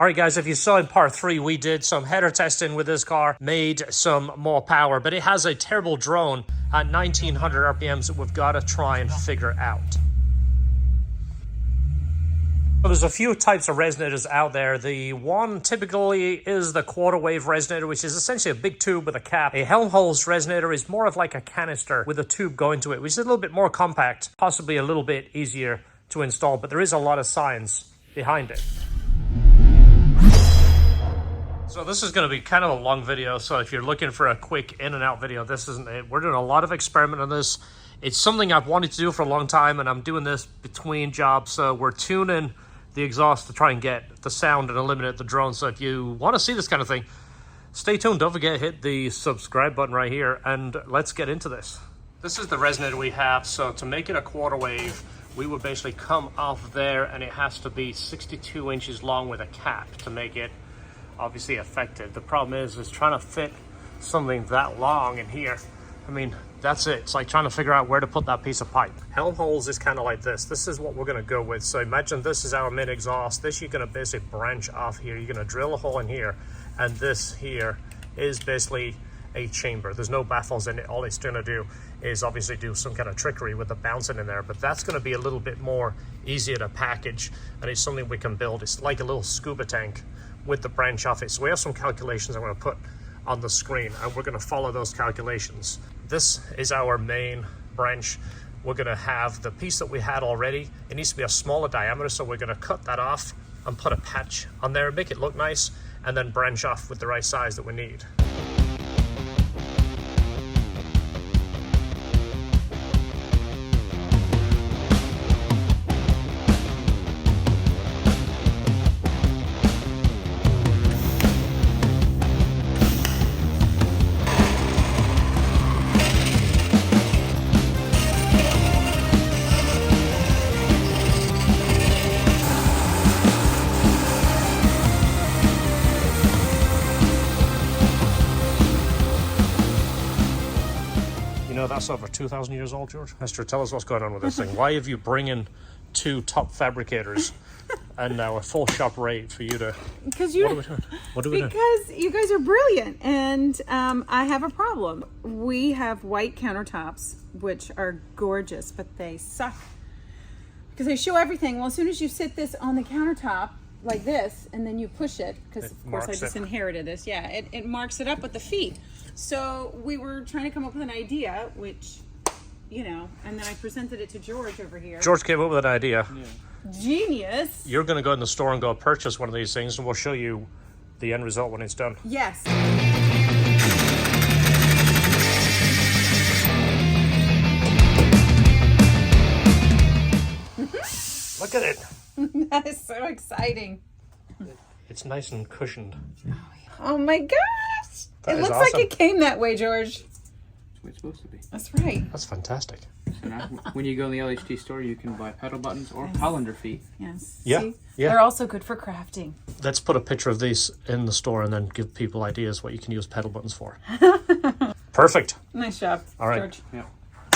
All right, guys, if you saw in part 3, we did some header testing with this car, made some more power, but it has a terrible drone at 1900 RPMs that we've got to try and figure out. So there's a few types of resonators out there. The one typically is the quarter wave resonator, which is essentially a big tube with a cap. A Helmholtz resonator is more of like a canister with a tube going to it, which is a little bit more compact, possibly a little bit easier to install, but there is a lot of science behind it. So this is going to be kind of a long video, so if you're looking for a quick in and out video, this isn't it. We're doing a lot of experiment on this. It's something I've wanted to do for a long time, and I'm doing this between jobs, so we're tuning the exhaust to try and get the sound and eliminate the drone. So if you want to see this kind of thing, stay tuned. Don't forget to hit the subscribe button right here, and let's get into this. This is the resonator we have. So to make it a quarter wave, we would basically come off there, and it has to be 62 inches long with a cap to make it obviously effective. The problem is trying to fit something that long in here. I mean, that's it. It's like trying to figure out where to put that piece of pipe. Helmholtz is kind of like this. This is what we're going to go with. So imagine this is our mid exhaust. This you're going to basically branch off here. You're going to drill a hole in here, and this here is basically a chamber. There's no baffles in it. All it's going to do is obviously do some kind of trickery with the bouncing in there, but that's going to be a little bit more easier to package, and it's something we can build. It's like a little scuba tank with the branch off it. So we have some calculations I'm going to put on the screen, and we're going to follow those calculations. This is our main branch. We're going to have the piece that we had already. It needs to be a smaller diameter, so we're going to cut that off and put a patch on there, make it look nice, and then branch off with the right size that we need. That's over 2,000 years old, George. Esther, tell us what's going on with this thing. Why have you bring in 2 top fabricators and now a full shop rate for you to... Because you... What do we do? Because you guys are brilliant, and I have a problem. We have white countertops, which are gorgeous, but they suck because they show everything. Well, as soon as you sit this on the countertop like this, and then you push it, because of course I just inherited this. Yeah, it marks it up with the feet. So we were trying to come up with an idea, which, you know, and then I presented it to George over here. George came up with an idea. Yeah. Genius. You're going to go in the store and go purchase one of these things, and we'll show you the end result when it's done. Yes. Look at it. That is so exciting. It's nice and cushioned. Oh my gosh. It looks awesome. like it came that way, George. That's what it's supposed to be. That's right. That's fantastic. So now, when you go in the LHT store, you can buy pedal buttons or colander feet. Yes. Yeah. See? Yeah. They're also good for crafting. Let's put a picture of these in the store and then give people ideas what you can use pedal buttons for. Perfect. Nice job, all right. George. Yeah.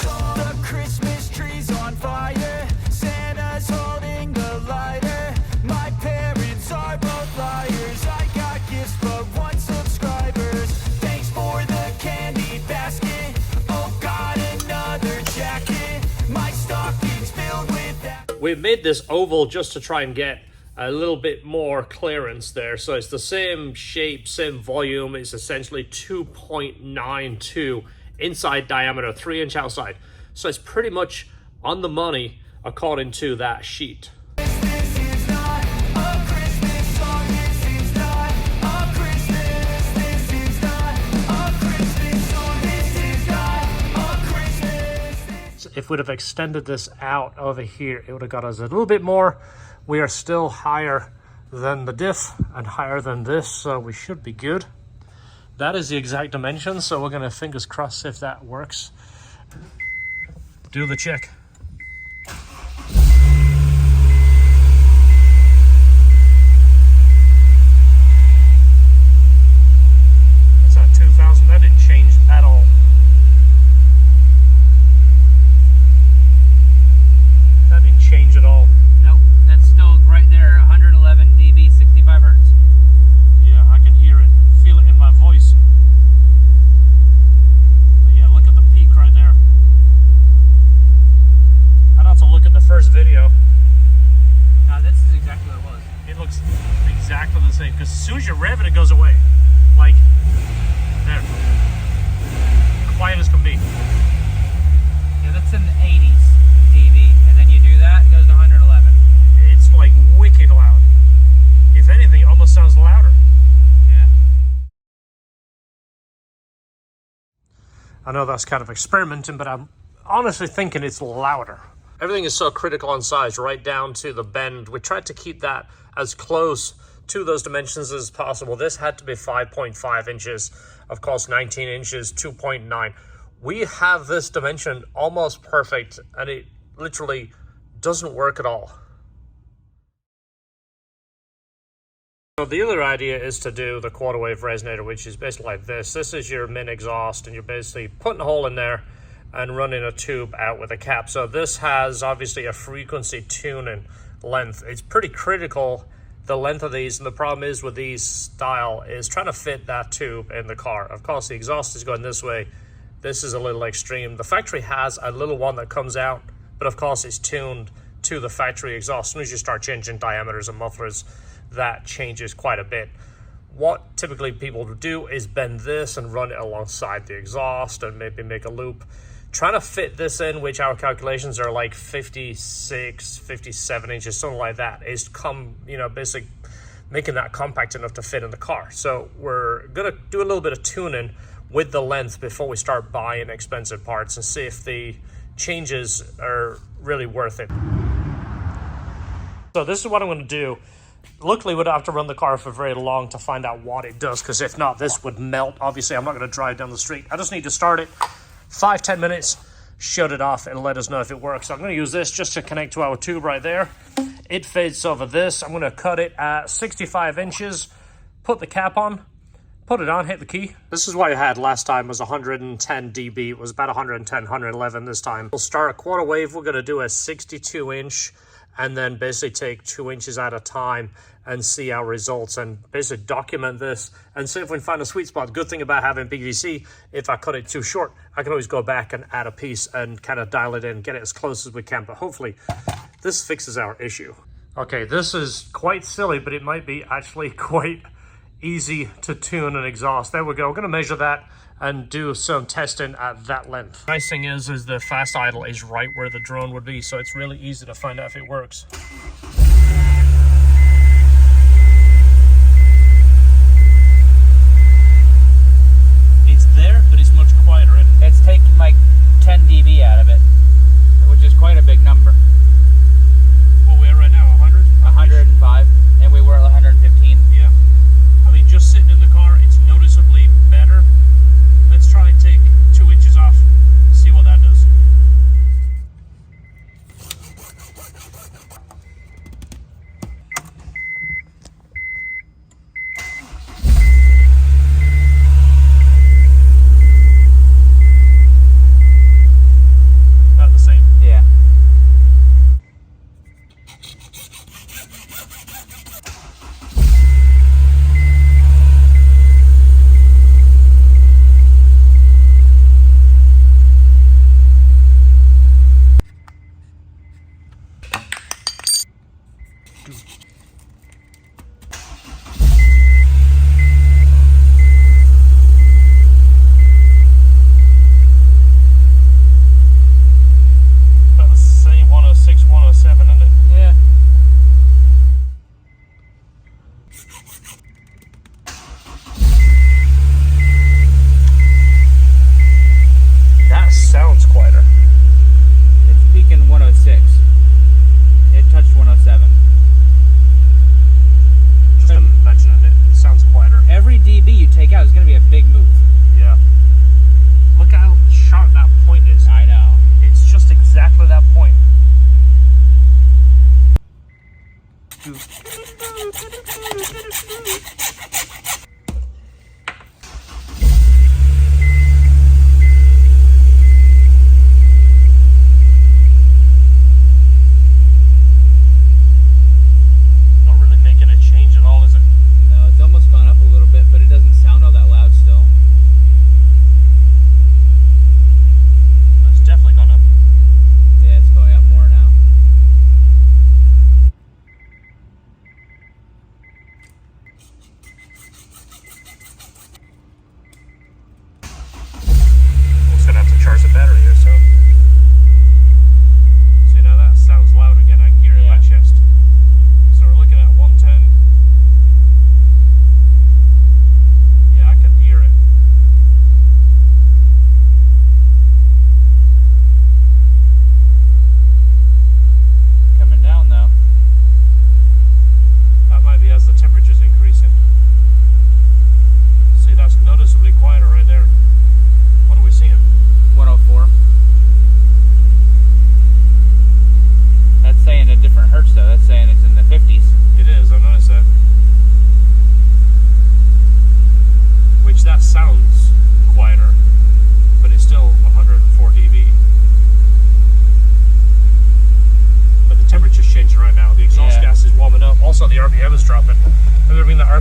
The Christmas tree's on fire. Santa's holding the lighter. My parents are both liars. I got gifts but 1 subscribers. Thanks for the candy basket. Oh, got another jacket. My stocking's filled with that. We've made this oval just to try and get a little bit more clearance there. So it's the same shape, same volume. It's essentially 2.92 inside diameter, 3-inch outside. So it's pretty much on the money according to that sheet. This is not a Christmas song. This is not a Christmas. This is not a Christmas song. This is not a Christmas. So if we'd have extended this out over here, it would have got us a little bit more. We are still higher than the diff and higher than this, so we should be good. That is the exact dimension, so we're gonna fingers crossed if that works. Do the check. That's not 2,000, that didn't change at all. That didn't change at all. Nope, that's still right there, 111 dB, 65 hertz. exactly the same, because as soon as you rev it, it goes away. Like, there. Quiet as can be. Yeah, that's in the 80s dB, and then you do that, it goes to 111. It's like wicked loud. If anything, it almost sounds louder. Yeah. I know that's kind of experimenting, but I'm honestly thinking it's louder. Everything is so critical on size, right down to the bend. We tried to keep that as close to those dimensions as possible. This had to be 5.5 inches, of course 19 inches, 2.9. We have this dimension almost perfect, and it literally doesn't work at all. So the other idea is to do the quarter wave resonator, which is basically like this. This is your min exhaust, and you're basically putting a hole in there and running a tube out with a cap. So this has obviously a frequency tuning length. It's pretty critical, the length of these, and the problem is with these style is trying to fit that tube in the car. Of course, the exhaust is going this way. This is a little extreme. The factory has a little one that comes out, but of course it's tuned to the factory exhaust. As soon as you start changing diameters and mufflers, that changes quite a bit. What typically people do is bend this and run it alongside the exhaust and maybe make a loop. Trying to fit this in, which our calculations are like 56, 57 inches, something like that, is basically making that compact enough to fit in the car. So we're gonna do a little bit of tuning with the length before we start buying expensive parts and see if the changes are really worth it. So this is what I'm gonna do. Luckily, we don't have to run the car for very long to find out what it does, because if not, this would melt. Obviously, I'm not gonna drive down the street. I just need to start it. 5-10 minutes, shut it off, and let us know if it works. So I'm going to use this just to connect to our tube right there. It fits over this. I'm going to cut it at 65 inches, put the cap on, put it on, hit the key. This is what I had last time, was 110 dB. It was about 110, 111 this time. We'll start a quarter wave. We're going to do a 62 inch and then basically take 2 inches at a time and see our results and basically document this and see if we can find a sweet spot. Good thing about having PVC, if I cut it too short, I can always go back and add a piece and kind of dial it in, get it as close as we can, but hopefully this fixes our issue. Okay, this is quite silly, but it might be actually quite easy to tune an exhaust. There we go. We're gonna measure that and do some testing at that length. Nice thing is the fast idle is right where the drone would be, so it's really easy to find out if it works. It's there, but it's much quieter, isn't it? It's taking like 10 dB out of it, which is quite a big number. What we're at right now, 100? 105, and we were at 115. Yeah. I mean, just sitting in the car, it's noticeably better. Let's try and take 2 inches off, see what that does.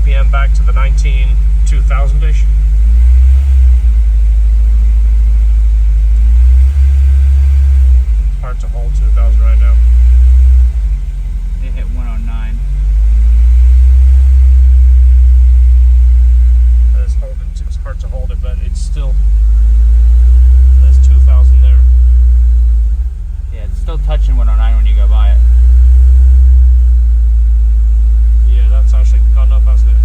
RPM back to the 2000-ish. Hard to hold 2000 right now. They hit 109. It's hard to hold it, but it's still, there's 2000 there. Yeah, it's still touching 109 when you go by it. Yeah, that's actually gone up, hasn't it?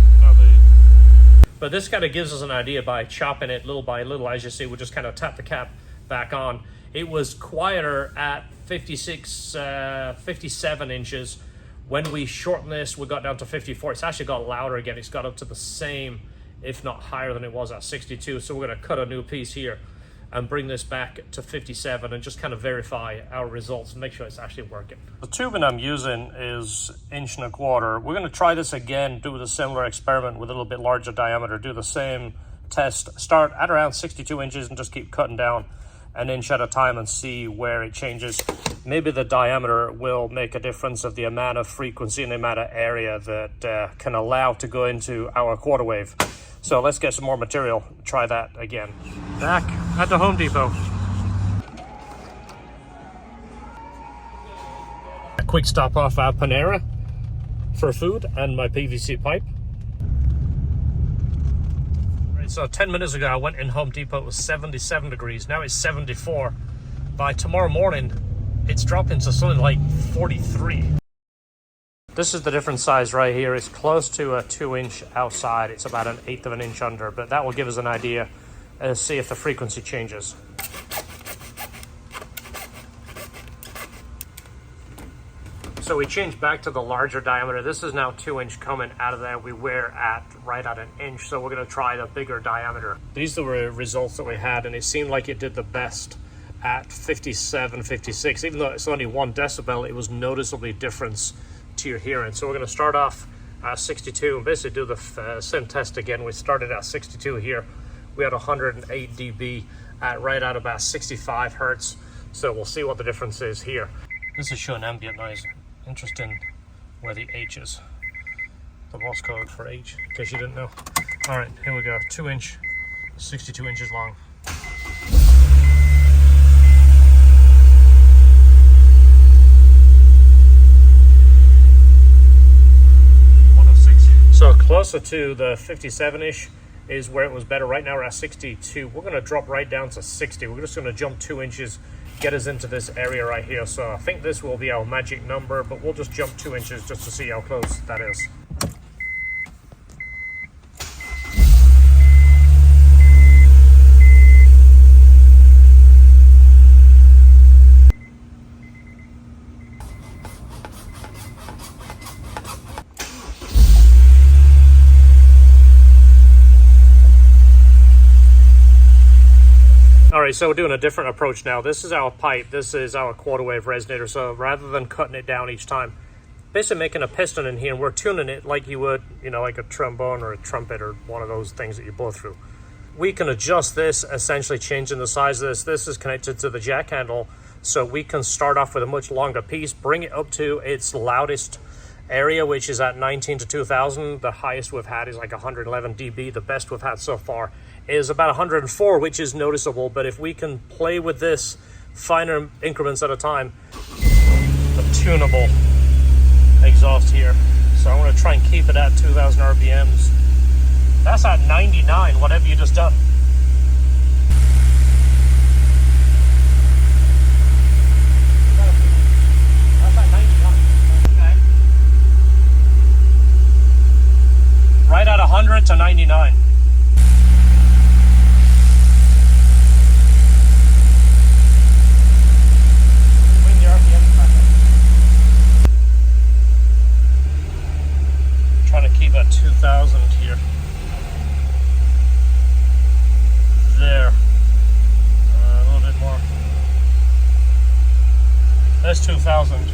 But this kind of gives us an idea by chopping it little by little. As you see, we'll just kind of tap the cap back on. It was quieter at 57 inches. When we shortened this, we got down to 54. It's actually got louder again. It's got up to the same, if not higher than it was at 62. So we're going to cut a new piece here and bring this back to 57 and just kind of verify our results and make sure it's actually working. The tubing I'm using is 1.25 inches. We're going to try this again, do the similar experiment with a little bit larger diameter, do the same test, start at around 62 inches and just keep cutting down 1 inch at a time and see where it changes. Maybe the diameter will make a difference of the amount of frequency and the amount of area that can allow to go into our quarter wave. So let's get some more material, try that again. Back at the Home Depot. A quick stop off at Panera for food and my PVC pipe. Right, so 10 minutes ago I went in Home Depot, it was 77 degrees, now it's 74. By tomorrow morning, it's dropping to something like 43. This is the different size right here. It's close to a 2-inch outside. It's about 1/8 of an inch under, but that will give us an idea and see if the frequency changes. So we changed back to the larger diameter. This is now 2-inch coming out of there. We were at right at 1 inch, so we're going to try the bigger diameter. These are the results that we had, and it seemed like it did the best at 57, 56. Even though it's only 1 decibel, it was noticeably difference to your hearing. So we're going to start off at 62 and basically do the same test again. We started at 62 here. We had 108 dB at right at about 65 hertz. So we'll see what the difference is here. This is showing ambient noise. Interesting where the H is. The Morse code for H, in case you didn't know. All right, here we go. 2-inch, 62 inches long. So closer to the 57-ish is where it was better. Right now we're at 62. We're going to drop right down to 60. We're just going to jump 2 inches, get us into this area right here. So I think this will be our magic number, but we'll just jump 2 inches just to see how close that is. All right, so we're doing a different approach now. This is our pipe. This is our quarter wave resonator. So rather than cutting it down each time, basically making a piston in here, and we're tuning it like you would, you know, like a trombone or a trumpet or one of those things that you blow through. We can adjust this, essentially changing the size of this. This is connected to the jack handle, so we can start off with a much longer piece, bring it up to its loudest area, which is at 19 to 2000. The highest we've had is like 111 dB. The best we've had so far is about 104, which is noticeable. But if we can play with this finer increments at a time, the tunable exhaust here. So I'm going to try and keep it at 2000 RPMs. That's at 99, whatever you just done. That's at 99. Okay. Right at 100 to 99. Trying to keep at 2000 here. There. A little bit more. That's 2000.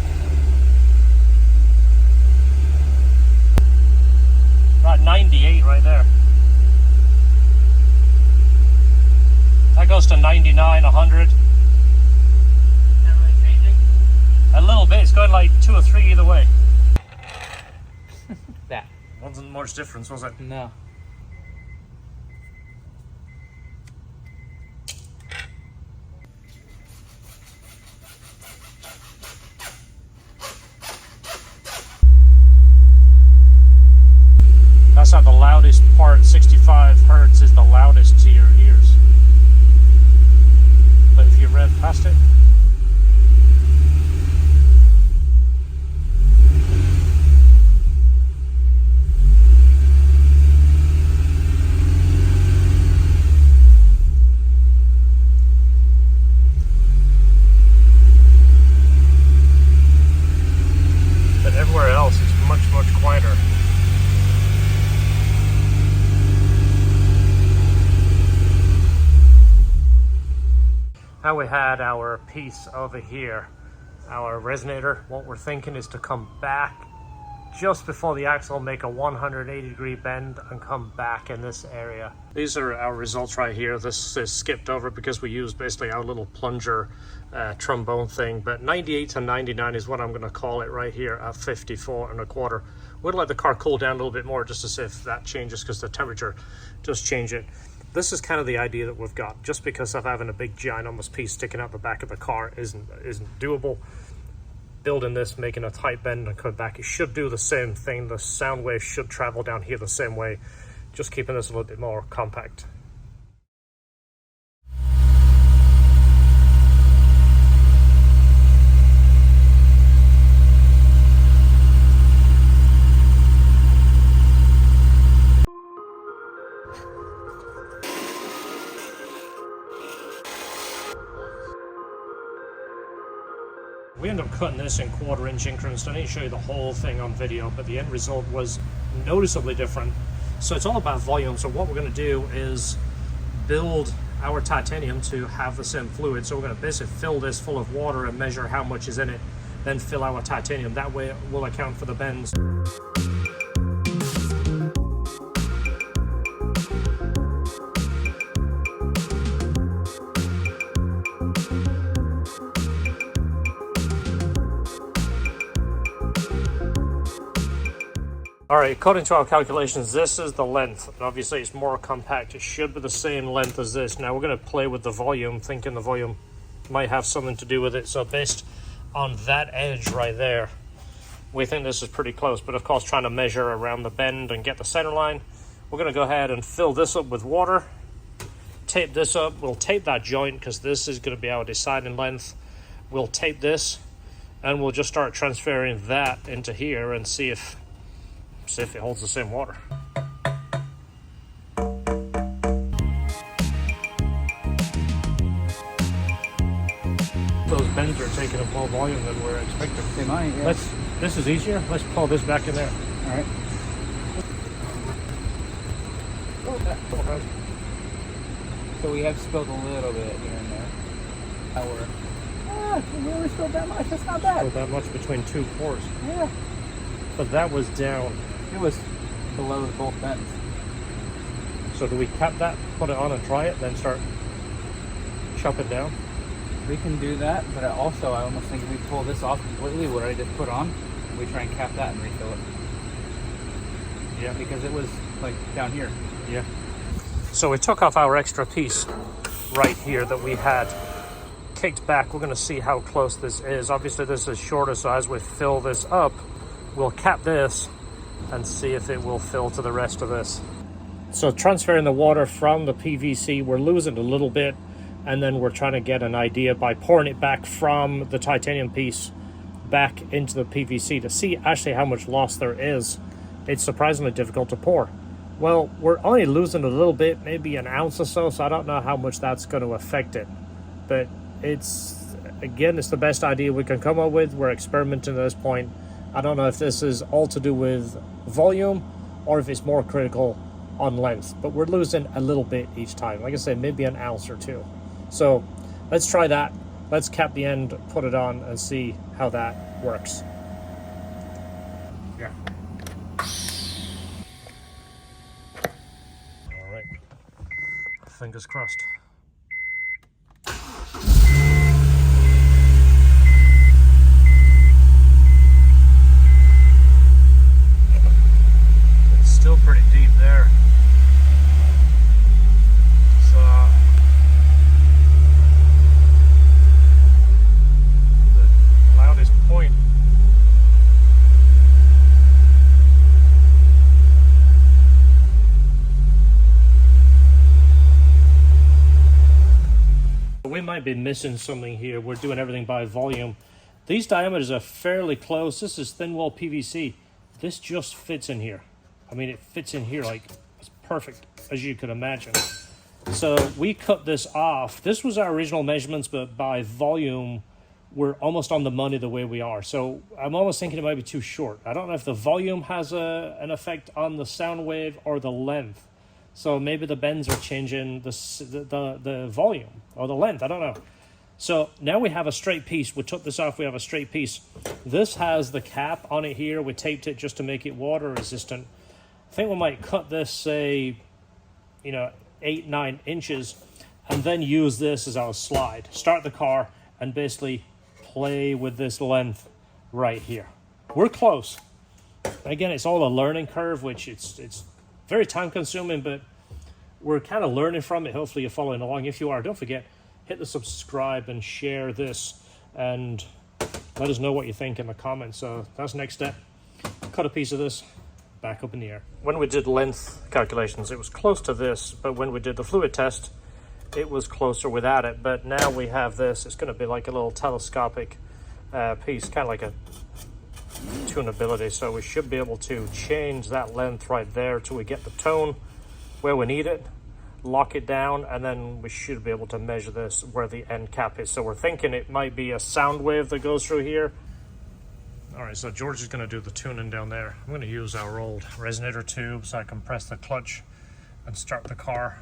About 98 right there. That goes to 99, 100. Not really changing? A little bit. It's going like 2 or 3 either way. That. Well, Wasn't much difference, was it? No. That's how the loudest part, 65 hertz, is the loudest to your ears. But if you rev past it, but everywhere else it's much, much quieter. Now we had our piece over here, our resonator. What we're thinking is to come back just before the axle, make a 180-degree bend and come back in this area. These are our results right here. This is skipped over because we used basically our little plunger trombone thing, but 98 to 99 is what I'm gonna call it right here at 54 1/4. We'll let the car cool down a little bit more just to see if that changes, because the temperature does change it. This is kind of the idea that we've got. Just because of having a big ginormous piece sticking out the back of the car isn't doable. Building this, making a tight bend and cut back, it should do the same thing. The sound wave should travel down here the same way, just keeping this a little bit more compact. We ended up cutting this in 1/4-inch increments. I didn't show you the whole thing on video, but the end result was noticeably different. So it's all about volume. So what we're going to do is build our titanium to have the same fluid. So we're going to basically fill this full of water and measure how much is in it, then fill our titanium. That way it will account for the bends. All right, according to our calculations, this is the length. Obviously, it's more compact. It should be the same length as this. Now, we're going to play with the volume, thinking the volume might have something to do with it. So based on that edge right there, we think this is pretty close. But of course, trying to measure around the bend and get the center line, we're going to go ahead and fill this up with water, tape this up. We'll tape that joint because this is going to be our deciding length. We'll tape this, and we'll just start transferring that into here and see if it holds the same water. Those bends are taking up more volume than we're expecting. They might, yeah. This is easier. Let's pull this back in there. All right. Okay. So we have spilled a little bit here and there. We only spilled that much. That's not bad. So that much between two cores. Yeah. But that was down. It was below both bends. So do we cap that, put it on and try it, then start chopping down? We can do that, but I almost think if we pull this off completely, what I just put on, we try and cap that and refill it. Yeah. Because it was like down here. Yeah. So we took off our extra piece right here that we had kicked back. We're going to see how close this is. Obviously this is shorter, so as we fill this up, we'll cap this and see if it will fill to the rest of this. So transferring the water from the PVC, we're losing a little bit, and then we're trying to get an idea by pouring it back from the titanium piece back into the PVC to see actually how much loss there is. It's surprisingly difficult to pour. Well, we're only losing a little bit, maybe an ounce or so, so I don't know how much that's going to affect it. But it's the best idea we can come up with. We're experimenting at this point. I don't know if this is all to do with volume or if it's more critical on length, but we're losing a little bit each time. Like I said, maybe an ounce or two. So let's try that. Let's cap the end, put it on, and see how that works. Yeah. All right. Fingers crossed. might be missing something here. We're doing everything by volume. These diameters are fairly close. This is thin wall PVC. This just fits in here. I mean, it fits in here like it's perfect, as you could imagine. So we cut this off. This was our original measurements, but by volume, we're almost on the money the way we are. So I'm almost thinking it might be too short. I don't know if the volume has an effect on the sound wave or the length. So maybe the bends are changing the volume or the length. I don't know. So now we have a straight piece. We took this off. We have a straight piece. This has the cap on it here. We taped it just to make it water resistant. I think we might cut this, say, 8-9 inches, and then use this as our slide. Start the car and basically play with this length right here. We're close. Again, it's all a learning curve, which it's very time consuming, but we're kind of learning from it. Hopefully you're following along. If you are, don't forget, hit the subscribe and share this and let us know what you think in the comments. So that's the next step. Cut a piece of this, back up in the air. When we did length calculations, it was close to this, but when we did the fluid test, it was closer without it. But now we have this. It's going to be like a little telescopic piece, kind of like a tunability. So we should be able to change that length right there till we get the tone where we need it, lock it down, and then we should be able to measure this where the end cap is. So we're thinking it might be a sound wave that goes through here. All right, so George is going to do the tuning down there. I'm going to use our old resonator tube so I can press the clutch and start the car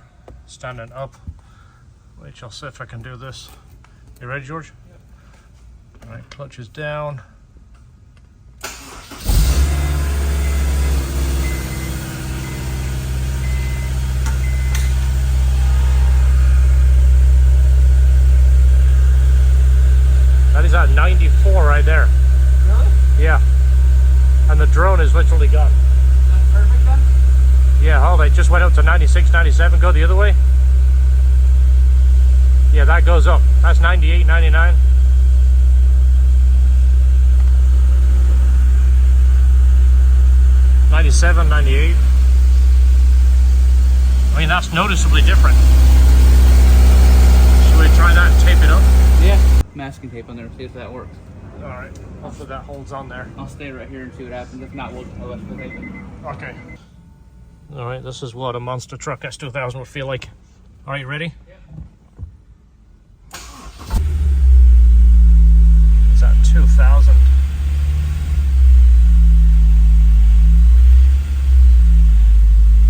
standing up. Wait, I'll see if I can do this. You ready, George? Yep. All right, clutch is down. That is at 94 right there. Really? Yeah. And the drone is literally gone. That's perfect then? Yeah, hold it. Just went up to 96, 97. Go the other way. Yeah, that goes up. That's 98, 99. $97, 98. I mean, that's noticeably different. Should we try that and tape it up? Yeah. Masking tape on there, see if that works. All right. Hopefully that holds on there. I'll stay right here and see what happens. If not, we'll electrical tape it. Okay. All right, this is what a monster truck S2000 would feel like. All right, you ready? Yeah. It's at 2000.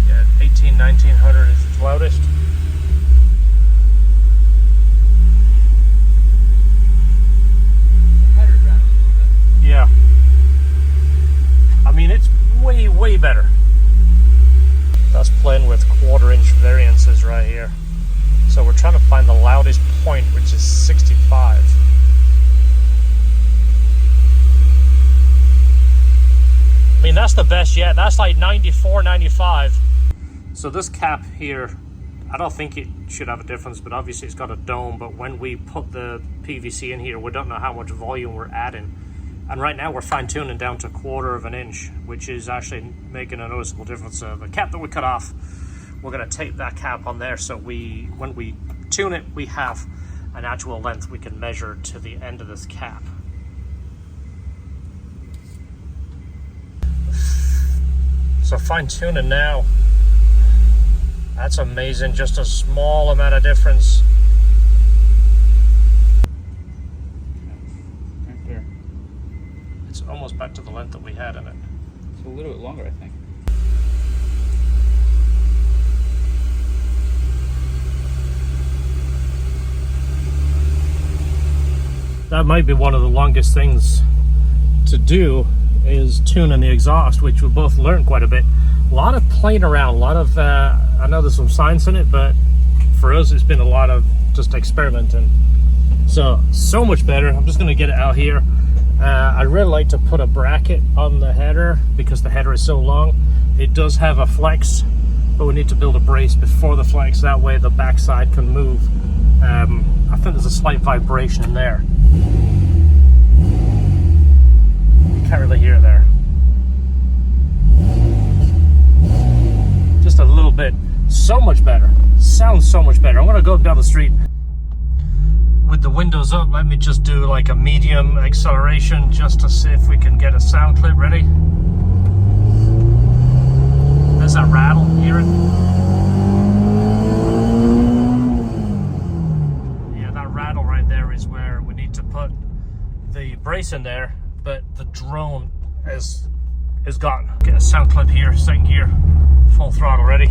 Yeah, 1900 is its loudest. Yeah. I mean, it's way better. That's playing with 1/4 inch variances right here. So we're trying to find the loudest point, which is 65. I mean, that's the best yet. That's like 94, 95. So this cap here, I don't think it should have a difference, but obviously it's got a dome. But when we put the PVC in here, we don't know how much volume we're adding. And right now we're fine tuning down to 1/4 inch, which is actually making a noticeable difference. So the cap that we cut off, we're gonna tape that cap on there. So when we tune it, we have an actual length we can measure to the end of this cap. So fine tuning now. That's amazing, just a small amount of difference. Right there. It's almost back to the length that we had in it. It's a little bit longer, I think. That might be one of the longest things to do, is tuning the exhaust, which we both learned quite a bit. A lot of playing around, a lot of, I know there's some science in it, but for us it's been a lot of just experimenting. So much better. I'm just gonna get it out here. I really like to put a bracket on the header because the header is so long. It does have a flex, but we need to build a brace before the flex. That way the backside can move. I think there's a slight vibration in there. You can't really hear it there. Just a little bit. So much better. Sounds so much better. I'm gonna go down the street. with the windows up, let me just do like a medium acceleration just to see if we can get a sound clip. Ready? There's that rattle, hear it? Yeah, that rattle right there is where we need to put the brace in there, but the drone is gone. Get a sound clip here, second gear, full throttle, ready?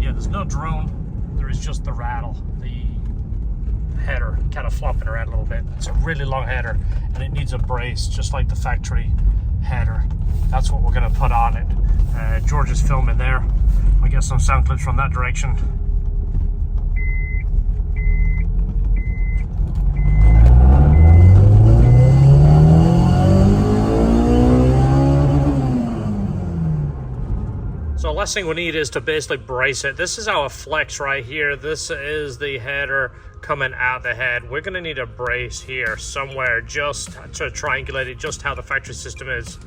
Yeah, there's no drone, there is just the rattle, the header kind of flopping around a little bit. It's a really long header and it needs a brace just like the factory header. That's what we're going to put on it. George is filming there. I get some sound clips from that direction. So last thing we need is to basically brace it. This is our flex right here. This is the header coming out the head. We're gonna need a brace here somewhere just to triangulate it, just how the factory system is.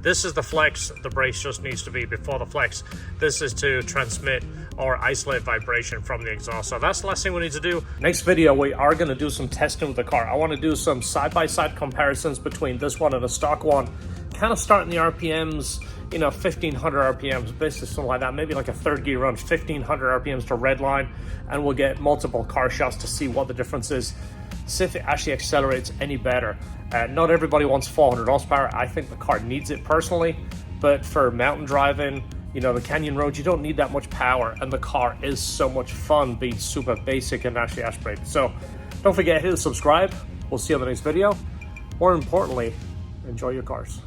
This is the flex, the brace just needs to be before the flex. This is to transmit or isolate vibration from the exhaust. So that's the last thing we need to do. Next video, we are gonna do some testing with the car. I wanna do some side-by-side comparisons between this one and a stock one. Kind of starting the RPMs, you know, 1500 RPMs, basically something like that, maybe like a third gear run, 1500 RPMs to redline, and we'll get multiple car shots to see what the difference is, see if it actually accelerates any better. Not everybody wants 400 horsepower. I think the car needs it personally, but for mountain driving, you know, the canyon roads, you don't need that much power, and the car is so much fun being super basic and actually aspirated. So don't forget, hit subscribe. We'll see you on the next video. More importantly, enjoy your cars.